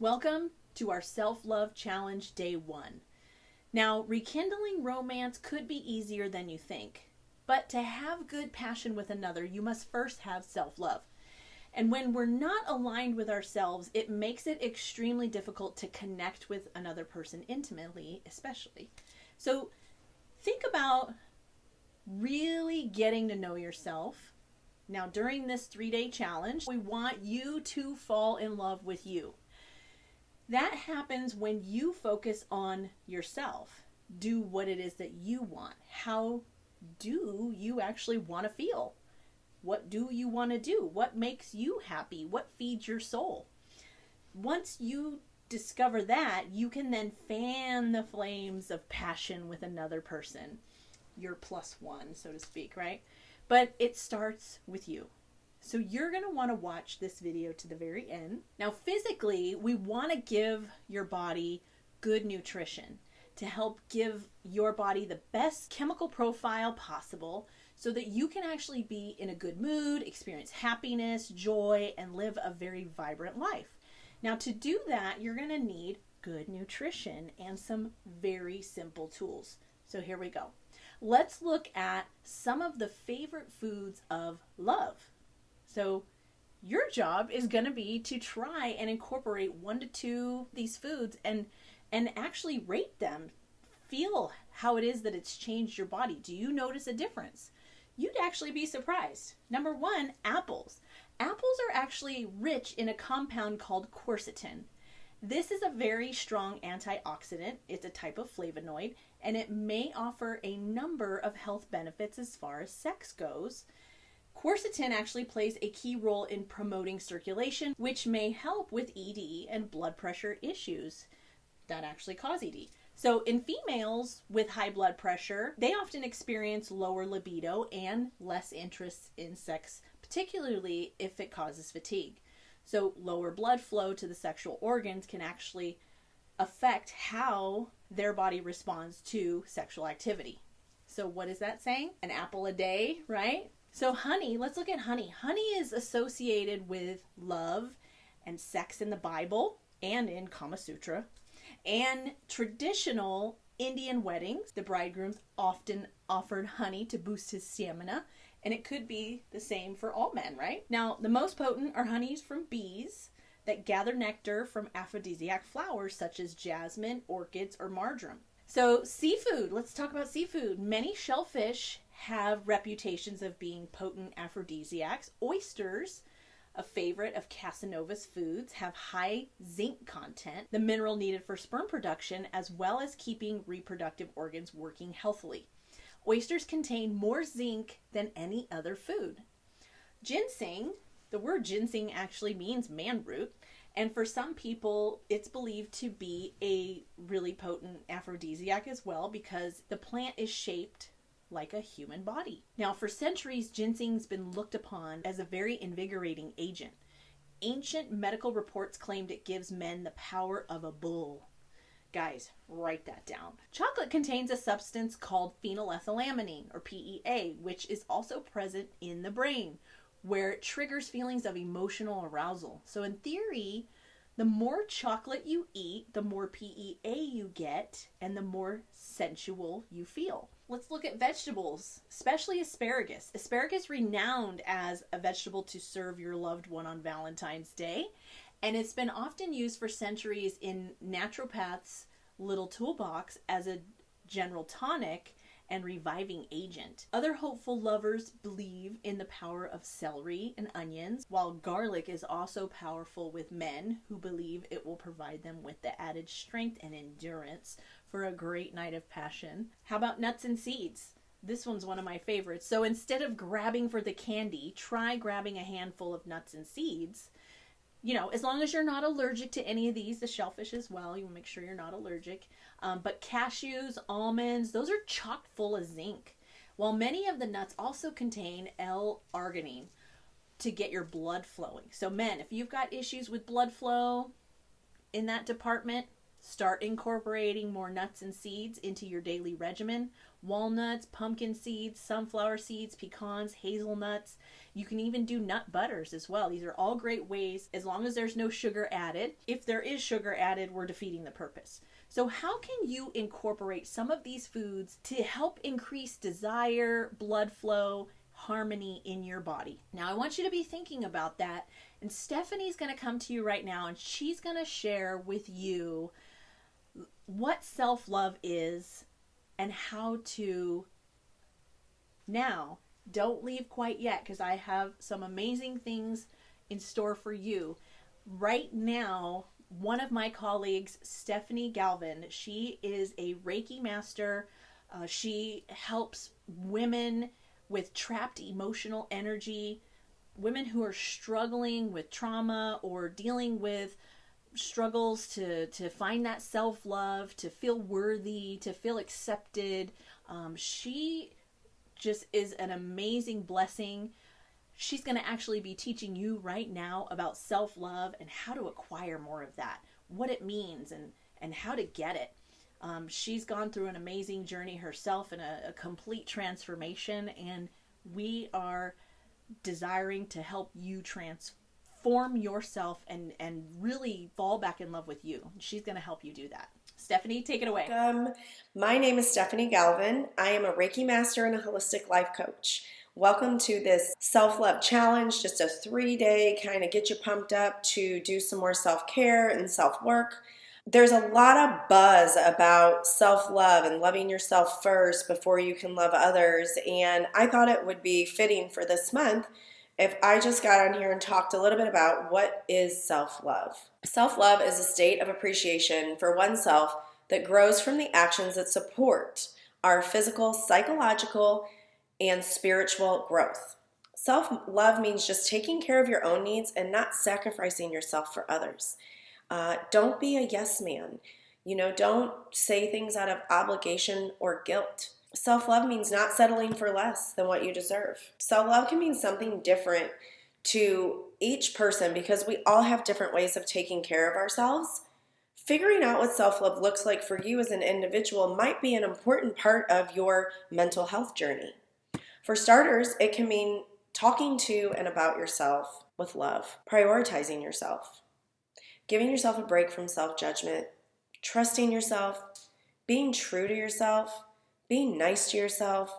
Welcome to our self-love challenge day 1. Now, rekindling romance could be easier than you think, but to have good passion with another, you must first have self-love. And when we're not aligned with ourselves, it makes it extremely difficult to connect with another person intimately, especially. So think about really getting to know yourself. Now, during this 3-day challenge, we want you to fall in love with you. That happens when you focus on yourself. Do what it is that you want. How do you actually want to feel? What do you want to do? What makes you happy? What feeds your soul? Once you discover that, you can then fan the flames of passion with another person. Your plus one, so to speak, right? But it starts with you. So you're going to want to watch this video to the very end. Now, physically, we want to give your body good nutrition to help give your body the best chemical profile possible so that you can actually be in a good mood, experience happiness, joy, and live a very vibrant life. Now, to do that, you're going to need good nutrition and some very simple tools. So here we go. Let's look at some of the favorite foods of love. So your job is going to be to try and incorporate 1 to 2 of these foods and actually rate them. Feel how it is that it's changed your body. Do you notice a difference? You'd actually be surprised. Number 1, apples. Apples are actually rich in a compound called quercetin. This is a very strong antioxidant. It's a type of flavonoid, and it may offer a number of health benefits as far as sex goes. Quercetin actually plays a key role in promoting circulation, which may help with ED and blood pressure issues that actually cause ED. So in females with high blood pressure, they often experience lower libido and less interest in sex, particularly if it causes fatigue. So lower blood flow to the sexual organs can actually affect how their body responds to sexual activity. So what is that saying? An apple a day, right? So honey, let's look at honey. Honey is associated with love and sex in the Bible and in Kama Sutra. And traditional Indian weddings, the bridegrooms often offered honey to boost his stamina. And it could be the same for all men, right? Now, the most potent are honeys from bees that gather nectar from aphrodisiac flowers such as jasmine, orchids, or marjoram. So seafood, let's talk about seafood. Many shellfish have reputations of being potent aphrodisiacs. Oysters, a favorite of Casanova's foods, have high zinc content, the mineral needed for sperm production, as well as keeping reproductive organs working healthily. Oysters contain more zinc than any other food. Ginseng, the word ginseng actually means man root, and for some people it's believed to be a really potent aphrodisiac as well because the plant is shaped like a human body. Now, for centuries, ginseng's been looked upon as a very invigorating agent. Ancient medical reports claimed it gives men the power of a bull. Guys, write that down. Chocolate contains a substance called phenylethylamine, or PEA, which is also present in the brain, where it triggers feelings of emotional arousal. So in theory, the more chocolate you eat, the more PEA you get, and the more sensual you feel. Let's look at vegetables, especially asparagus. Asparagus renowned as a vegetable to serve your loved one on Valentine's Day, and it's been often used for centuries in naturopaths' little toolbox as a general tonic and reviving agent. Other hopeful lovers believe in the power of celery and onions, while garlic is also powerful with men who believe it will provide them with the added strength and endurance for a great night of passion. How about nuts and seeds? This one's one of my favorites. So instead of grabbing for the candy, try grabbing a handful of nuts and seeds. You know, as long as you're not allergic to any of these, the shellfish as well, you want to make sure you're not allergic. But cashews, almonds, those are chock full of zinc. While many of the nuts also contain L-arginine to get your blood flowing. So men, if you've got issues with blood flow in that department, Start incorporating more nuts and seeds into your daily regimen. Walnuts, pumpkin seeds, sunflower seeds, pecans, hazelnuts. You can even do nut butters as well. These are all great ways, as long as there's no sugar added. If there is sugar added, we're defeating the purpose. So how can you incorporate some of these foods to help increase desire, blood flow, harmony in your body? Now I want you to be thinking about that, and Stephanie's going to come to you right now, and she's going to share with you what self-love is and how to. Now, don't leave quite yet, because I have some amazing things in store for you. Right now, one of my colleagues, Stephanie Galvin, she is a Reiki master. She helps women with trapped emotional energy, women who are struggling with trauma or dealing with struggles to find that self-love, to feel worthy, to feel accepted. She just is an amazing blessing. She's going to actually be teaching you right now about self-love and how to acquire more of that, what it means, and how to get it. She's gone through an amazing journey herself and a complete transformation, and we are desiring to help you transform yourself and really fall back in love with you. She's going to help you do that. Stephanie, take it away. My name is Stephanie Galvin. I am a Reiki master and a holistic life coach. Welcome to this self-love challenge, just a 3-day kind of get you pumped up to do some more self-care and self-work. There's a lot of buzz about self-love and loving yourself first before you can love others, and I thought it would be fitting for this month if I just got on here and talked a little bit about what is self-love. Self-love is a state of appreciation for oneself that grows from the actions that support our physical, psychological, and spiritual growth. Self-love means just taking care of your own needs and not sacrificing yourself for others. Don't be a yes man. Don't say things out of obligation or guilt. Self-love means not settling for less than what you deserve. Self-love can mean something different to each person because we all have different ways of taking care of ourselves. Figuring out what self-love looks like for you as an individual might be an important part of your mental health journey. For starters, it can mean talking to and about yourself with love, prioritizing yourself, giving yourself a break from self-judgment, trusting yourself, being true to yourself, being nice to yourself,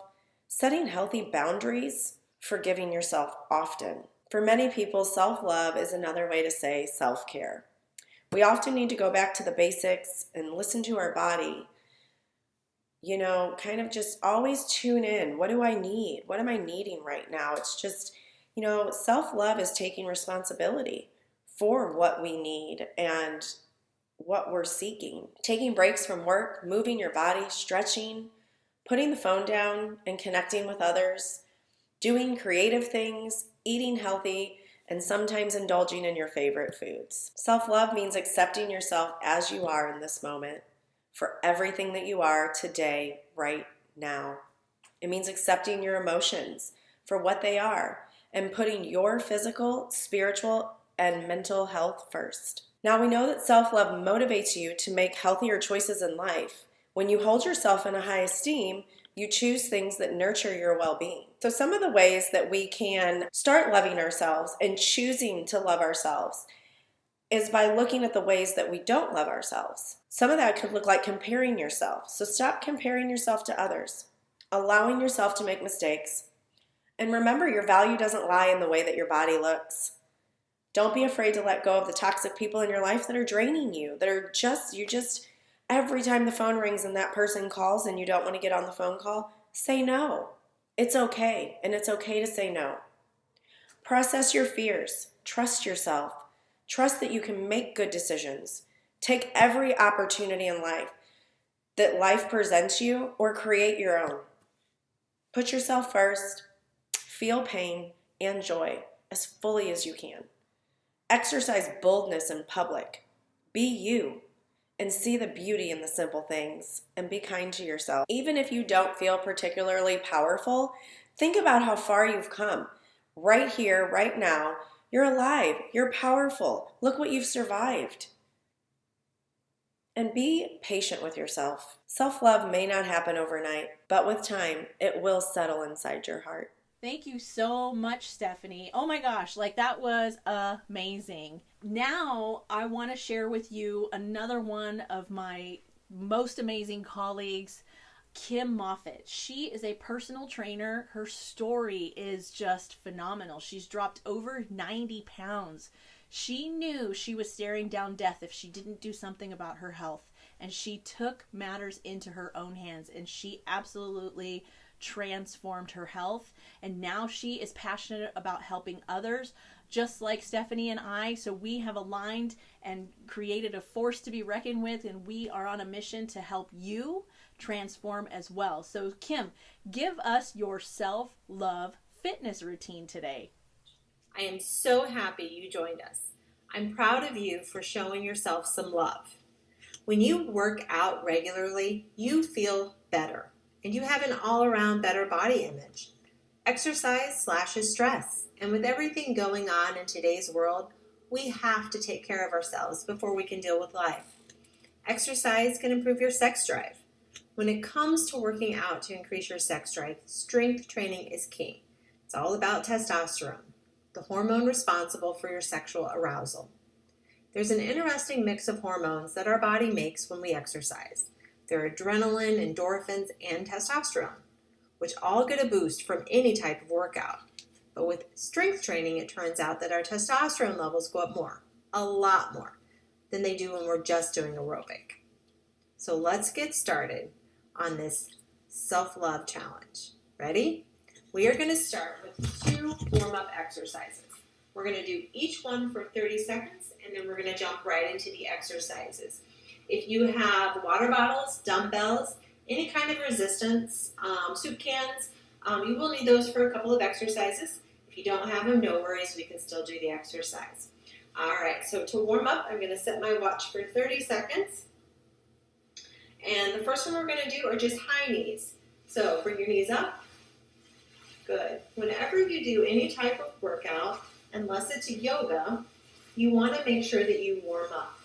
setting healthy boundaries, forgiving yourself often. For many people, self-love is another way to say self-care. We often need to go back to the basics and listen to our body. Kind of just always tune in. What do I need? What am I needing right now? It's just, self-love is taking responsibility for what we need and what we're seeking. Taking breaks from work, moving your body, stretching, putting the phone down and connecting with others, doing creative things, eating healthy, and sometimes indulging in your favorite foods. Self-love means accepting yourself as you are in this moment for everything that you are today, right now. It means accepting your emotions for what they are and putting your physical, spiritual, and mental health first. Now we know that self-love motivates you to make healthier choices in life. When you hold yourself in a high esteem, you choose things that nurture your well-being. So some of the ways that we can start loving ourselves and choosing to love ourselves is by looking at the ways that we don't love ourselves. Some of that could look like comparing yourself. So stop comparing yourself to others, allowing yourself to make mistakes. And remember, your value doesn't lie in the way that your body looks. Don't be afraid to let go of the toxic people in your life that are draining you, that are just every time the phone rings and that person calls and you don't want to get on the phone call, say no. It's okay, and it's okay to say no. Process your fears. Trust yourself. Trust that you can make good decisions. Take every opportunity in life that life presents you or create your own. Put yourself first. Feel pain and joy as fully as you can. Exercise boldness in public. Be you. And see the beauty in the simple things, and be kind to yourself. Even if you don't feel particularly powerful, think about how far you've come. Right here, right now, you're alive, you're powerful. Look what you've survived. And be patient with yourself. Self-love may not happen overnight, but with time, it will settle inside your heart. Thank you so much, Stephanie. Oh my gosh, like that was amazing. Now, I want to share with you another one of my most amazing colleagues, Kim Moffitt. She is a personal trainer. Her story is just phenomenal. She's dropped over 90 pounds. She knew she was staring down death if she didn't do something about her health. And she took matters into her own hands, and she absolutely transformed her health. And now she is passionate about helping others, just like Stephanie and I. So we have aligned and created a force to be reckoned with, and we are on a mission to help you transform as well. So, Kim, give us your self-love fitness routine today. I am so happy you joined us. I'm proud of you for showing yourself some love. When you work out regularly, you feel better, and you have an all-around better body image. Exercise slashes stress, and with everything going on in today's world, we have to take care of ourselves before we can deal with life. Exercise can improve your sex drive. When it comes to working out to increase your sex drive, strength training is key. It's all about testosterone, the hormone responsible for your sexual arousal. There's an interesting mix of hormones that our body makes when we exercise. There are adrenaline, endorphins, and testosterone, which all get a boost from any type of workout. But with strength training, it turns out that our testosterone levels go up more, a lot more, than they do when we're just doing aerobic. So let's get started on this self-love challenge. Ready? We are going to start with 2 warm-up exercises. We're going to do each one for 30 seconds, and then we're going to jump right into the exercises. If you have water bottles, dumbbells, any kind of resistance, soup cans, you will need those for a couple of exercises. If you don't have them, no worries, we can still do the exercise. All right, so to warm up, I'm going to set my watch for 30 seconds. And the first one we're going to do are just high knees. So bring your knees up. Good. Whenever you do any type of workout, unless it's yoga, you want to make sure that you warm up.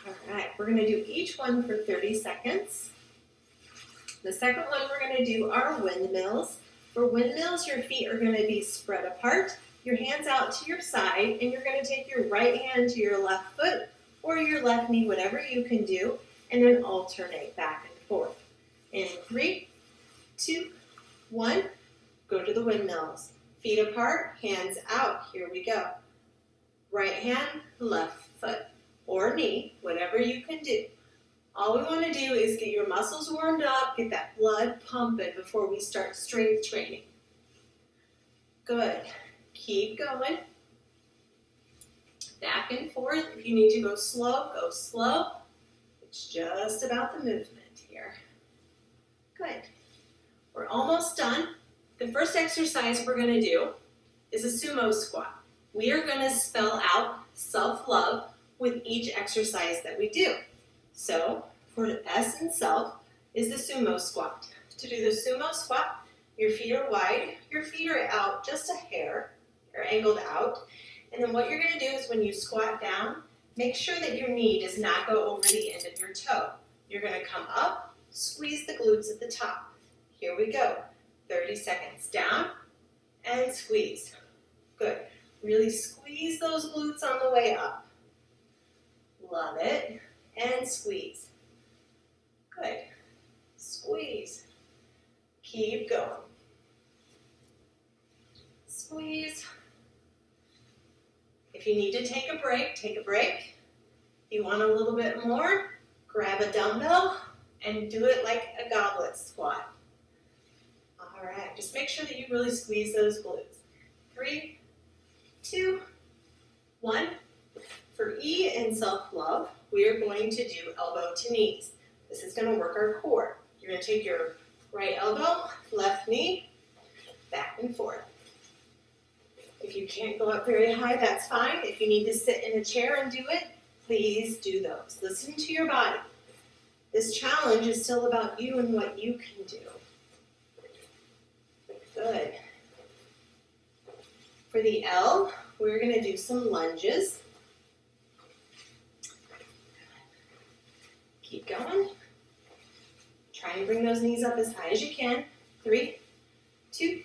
All right, we're going to do each one for 30 seconds. The second one we're going to do are windmills. For windmills, your feet are going to be spread apart, your hands out to your side, and you're going to take your right hand to your left foot or your left knee, whatever you can do, and then alternate back and forth. In 3, 2, 1, go to the windmills. Feet apart, hands out. Here we go. Right hand, left foot, or knee, whatever you can do. All we want to do is get your muscles warmed up, get that blood pumping before we start strength training. Good. Keep going. Back and forth. If you need to go slow, go slow. It's just about the movement here. Good. We're almost done. The first exercise we're going to do is a sumo squat. We are going to spell out self-love with each exercise that we do. So, for S in self is the sumo squat. To do the sumo squat, your feet are wide, your feet are out just a hair, or angled out. And then what you're going to do is when you squat down, make sure that your knee does not go over the end of your toe. You're going to come up, squeeze the glutes at the top. Here we go. 30 seconds. Down and squeeze. Good. Really squeeze those glutes on the way up. Love it. And squeeze. Good. Squeeze. Keep going. Squeeze. If you need to take a break, take a break. If you want a little bit more, grab a dumbbell and do it like a goblet squat. All right, just make sure that you really squeeze those glutes. 3, 2, 1. For E in self-love, we are going to do elbow to knees. This is going to work our core. You're going to take your right elbow, left knee, back and forth. If you can't go up very high, that's fine. If you need to sit in a chair and do it, please do those. Listen to your body. This challenge is still about you and what you can do. Good. For the L, we're going to do some lunges. Keep going. Try and bring those knees up as high as you can. 3, 2,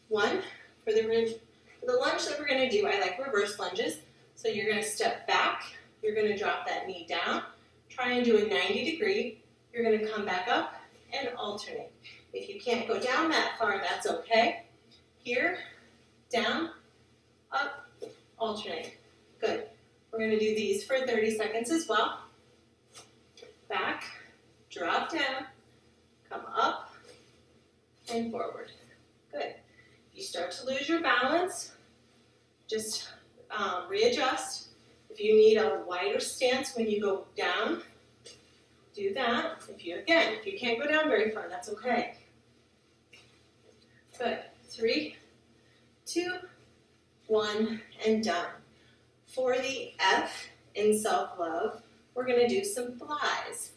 1. For the lunge that we're going to do, I like reverse lunges. So you're going to step back. You're going to drop that knee down. Try and do a 90-degree. You're going to come back up and alternate. If you can't go down that far, that's okay. Here, down, up, alternate. Good. We're going to do these for 30 seconds as well. Back, drop down, come up, and forward. Good. If you start to lose your balance, just readjust. If you need a wider stance when you go down, do that. If you can't go down very far, that's okay. Good. 3, 2, 1, and done. For the F in self-love, we're going to do some flies.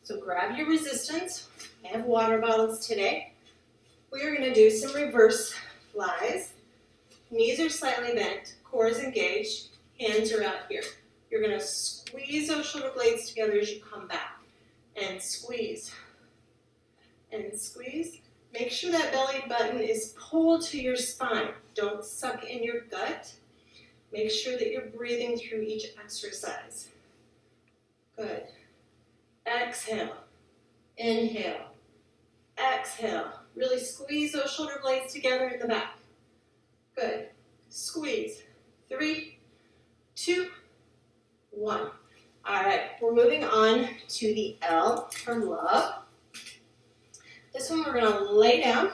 So grab your resistance. I have water bottles today. We are going to do some reverse flies. Knees are slightly bent, core is engaged, hands are out here. You're going to squeeze those shoulder blades together as you come back. And squeeze. And squeeze. Make sure that belly button is pulled to your spine. Don't suck in your gut. Make sure that you're breathing through each exercise. Good. Exhale. Inhale. Exhale. Really squeeze those shoulder blades together in the back. Good. Squeeze. 3, 2, 1. All right, we're moving on to the L for love. This one we're going to lay down.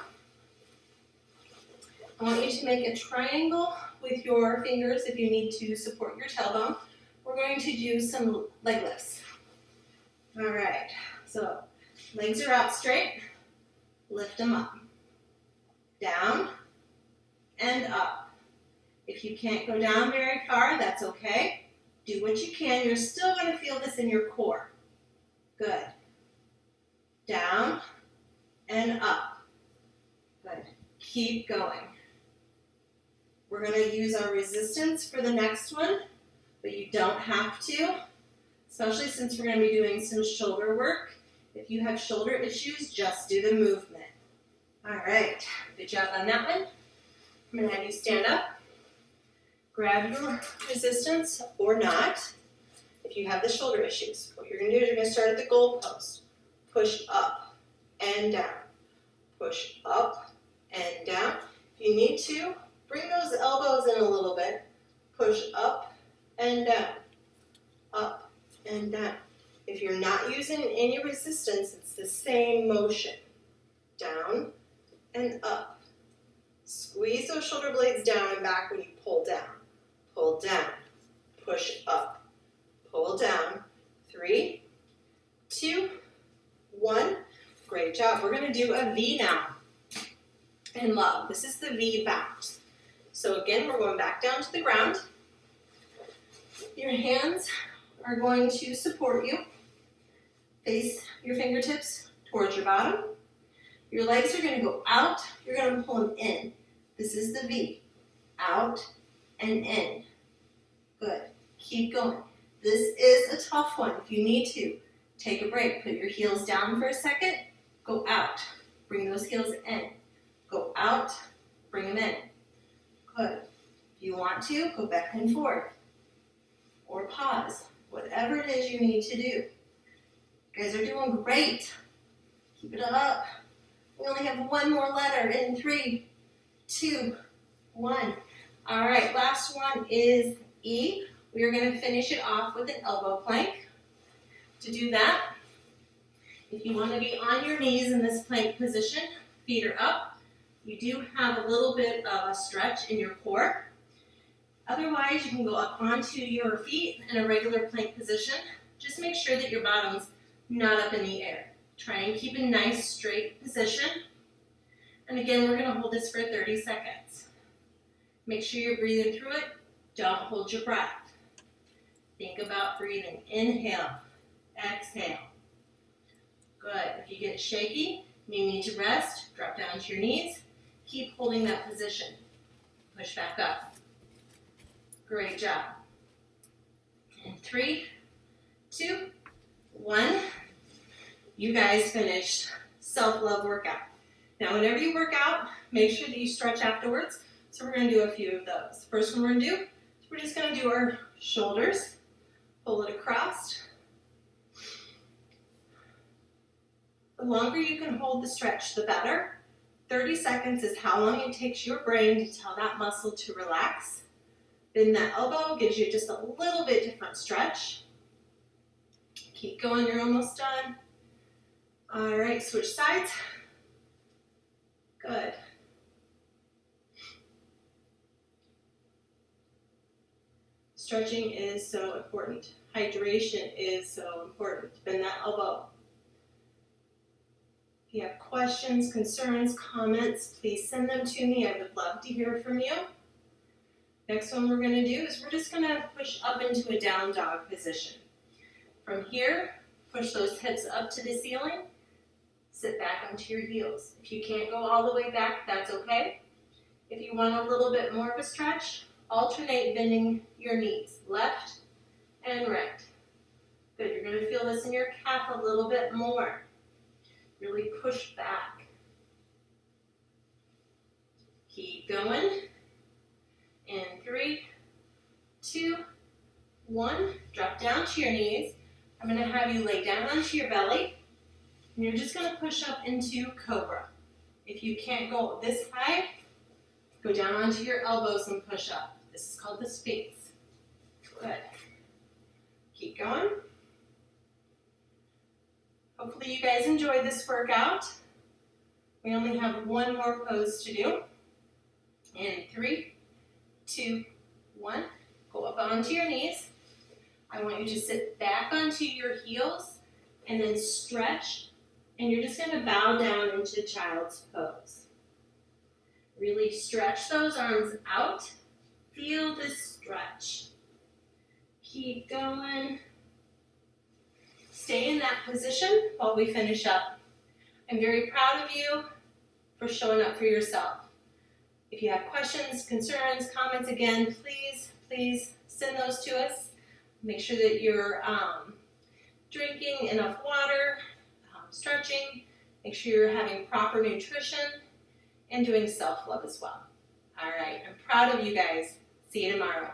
I want you to make a triangle with your fingers if you need to support your tailbone. We're going to do some leg lifts. All right, so legs are out straight. Lift them up. Down and up. If you can't go down very far, that's okay. Do what you can. You're still going to feel this in your core. Good. Down and up. Good. Keep going. We're going to use our resistance for the next one, but you don't have to, especially since we're going to be doing some shoulder work. If you have shoulder issues, just do the movement. All right. Good job on that one. I'm going to have you stand up. Grab your resistance or not if you have the shoulder issues. What you're going to do is you're going to start at the goal post. Push up and down. Push up and down. If you need to, bring those elbows in a little bit. Push up and down. Up and down. If you're not using any resistance, it's the same motion. Down and up. Squeeze those shoulder blades down and back when you pull down. Pull down. Push up. Pull down. 3, 2, 1. Great job. We're going to do a V now in love. This is the V bounce. So again, we're going back down to the ground. Your hands are going to support you. Face your fingertips towards your bottom. Your legs are going to go out. You're going to pull them in. This is the V. Out and in. Good. Keep going. This is a tough one. If you need to, take a break. Put your heels down for a second. Go out. Bring those heels in. Go out. Bring them in. Good. If you want to, go back and forth. Or pause. Whatever it is you need to do. You guys are doing great. Keep it up. We only have one more letter in 3, 2, 1. All right, last one is E. We are going to finish it off with an elbow plank. To do that, if you want to be on your knees in this plank position, feet are up. You do have a little bit of a stretch in your core. Otherwise, you can go up onto your feet in a regular plank position. Just make sure that your bottom's not up in the air. Try and keep a nice straight position. And again, we're going to hold this for 30 seconds. Make sure you're breathing through it. Don't hold your breath. Think about breathing. Inhale, exhale. Good. If you get shaky, you need to rest. Drop down to your knees. Keep holding that position. Push back up. Great job. In 3, 2, 1. you guys finished self-love workout. Now, whenever you work out, make sure that you stretch afterwards. So we're going to do a few of those. First one we're going to do, we're just going to do our shoulders. Pull it across. The longer you can hold the stretch, the better. 30 seconds is how long it takes your brain to tell that muscle to relax. Then that elbow gives you just a little bit different stretch. Keep going, you're almost done. All right, switch sides. Good. Stretching is so important. Hydration is so important. Bend that elbow. If you have questions, concerns, comments, please send them to me. I would love to hear from you. Next one we're going to do is we're just going to push up into a down dog position. From here, push those hips up to the ceiling. Sit back onto your heels. If you can't go all the way back, that's okay. If you want a little bit more of a stretch, alternate bending your knees, left and right. Good, you're going to feel this in your calf a little bit more. Really push back. Keep going. In 3, 2, 1. Drop down to your knees. I'm going to have you lay down onto your belly. And you're just going to push up into cobra. If you can't go this high, go down onto your elbows and push up. This is called the Sphinx. Good. Keep going. Hopefully you guys enjoyed this workout. We only have one more pose to do. In 3, 2, 1. Go up onto your knees. I want you to sit back onto your heels and then stretch. And you're just going to bow down into child's pose. Really stretch those arms out. Feel the stretch. Keep going. Stay in that position while we finish up. I'm very proud of you for showing up for yourself. If you have questions, concerns, comments, again, please send those to us. Make sure that you're drinking enough water, stretching, make sure you're having proper nutrition, and doing self-love as well. All right, I'm proud of you guys. See you tomorrow.